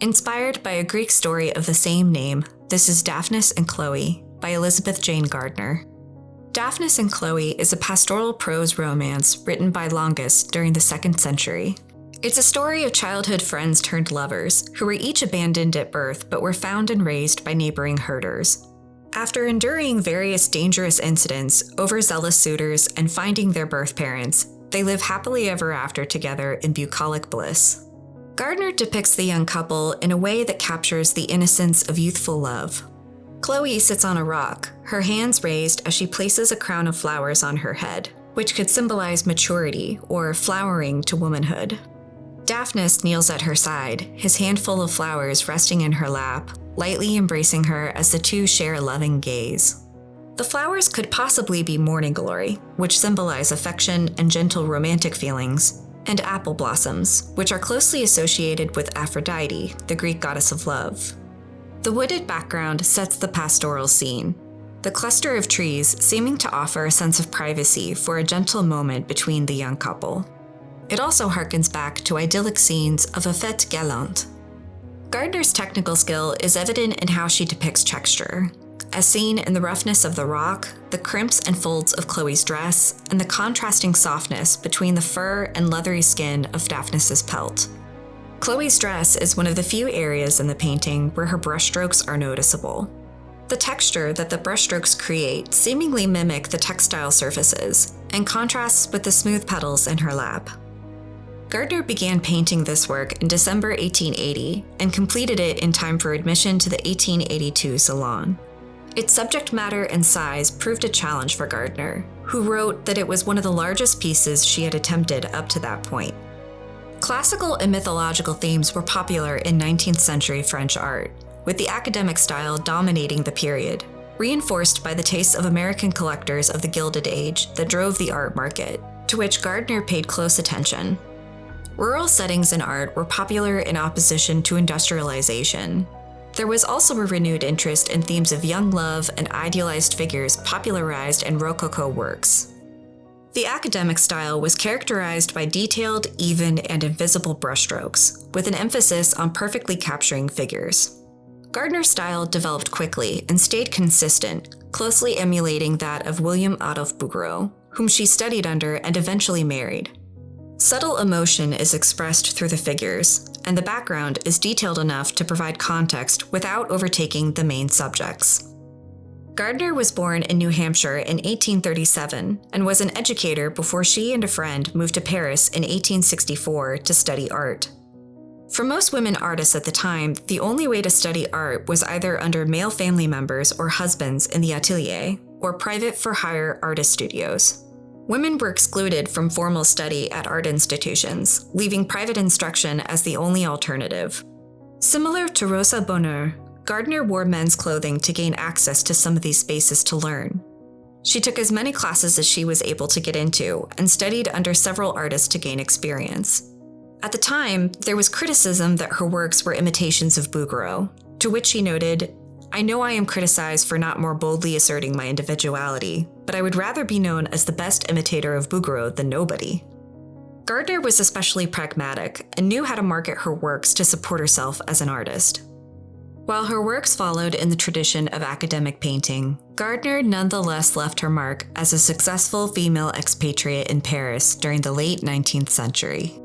Inspired by a Greek story of the same name, this is Daphnis and Chloe by Elizabeth Jane Gardner. Daphnis and Chloe is a pastoral prose romance written by Longus during the 2nd century. It's a story of childhood friends turned lovers who were each abandoned at birth but were found and raised by neighboring herders. After enduring various dangerous incidents, overzealous suitors, and finding their birth parents, they live happily ever after together in bucolic bliss. Gardner depicts the young couple in a way that captures the innocence of youthful love. Chloe sits on a rock, her hands raised as she places a crown of flowers on her head, which could symbolize maturity or flowering to womanhood. Daphnis kneels at her side, his handful of flowers resting in her lap, lightly embracing her as the two share a loving gaze. The flowers could possibly be morning glory, which symbolize affection and gentle romantic feelings, and apple blossoms, which are closely associated with Aphrodite, the Greek goddess of love. The wooded background sets the pastoral scene, the cluster of trees seeming to offer a sense of privacy for a gentle moment between the young couple. It also harkens back to idyllic scenes of a fête galante. Gardner's technical skill is evident in how she depicts texture, as seen in the roughness of the rock, the crimps and folds of Chloe's dress, and the contrasting softness between the fur and leathery skin of Daphnis's pelt. Chloe's dress is one of the few areas in the painting where her brushstrokes are noticeable. The texture that the brushstrokes create seemingly mimic the textile surfaces, and contrasts with the smooth petals in her lap. Gardner began painting this work in December 1880 and completed it in time for admission to the 1882 Salon. Its subject matter and size proved a challenge for Gardner, who wrote that it was one of the largest pieces she had attempted up to that point. Classical and mythological themes were popular in 19th century French art, with the academic style dominating the period, reinforced by the tastes of American collectors of the Gilded Age that drove the art market, to which Gardner paid close attention. Rural settings in art were popular in opposition to industrialization. There was also a renewed interest in themes of young love and idealized figures popularized in Rococo works. The academic style was characterized by detailed, even, and invisible brushstrokes, with an emphasis on perfectly capturing figures. Gardner's style developed quickly and stayed consistent, closely emulating that of William Adolphe Bouguereau, whom she studied under and eventually married. Subtle emotion is expressed through the figures, and the background is detailed enough to provide context without overtaking the main subjects. Gardner was born in New Hampshire in 1837 and was an educator before she and a friend moved to Paris in 1864 to study art. For most women artists at the time, the only way to study art was either under male family members or husbands in the atelier, or private for-hire artist studios. Women were excluded from formal study at art institutions, leaving private instruction as the only alternative. Similar to Rosa Bonheur, Gardner wore men's clothing to gain access to some of these spaces to learn. She took as many classes as she was able to get into and studied under several artists to gain experience. At the time, there was criticism that her works were imitations of Bouguereau, to which she noted, "I know I am criticized for not more boldly asserting my individuality, but I would rather be known as the best imitator of Bouguereau than nobody." Gardner was especially pragmatic and knew how to market her works to support herself as an artist. While her works followed in the tradition of academic painting, Gardner nonetheless left her mark as a successful female expatriate in Paris during the late 19th century.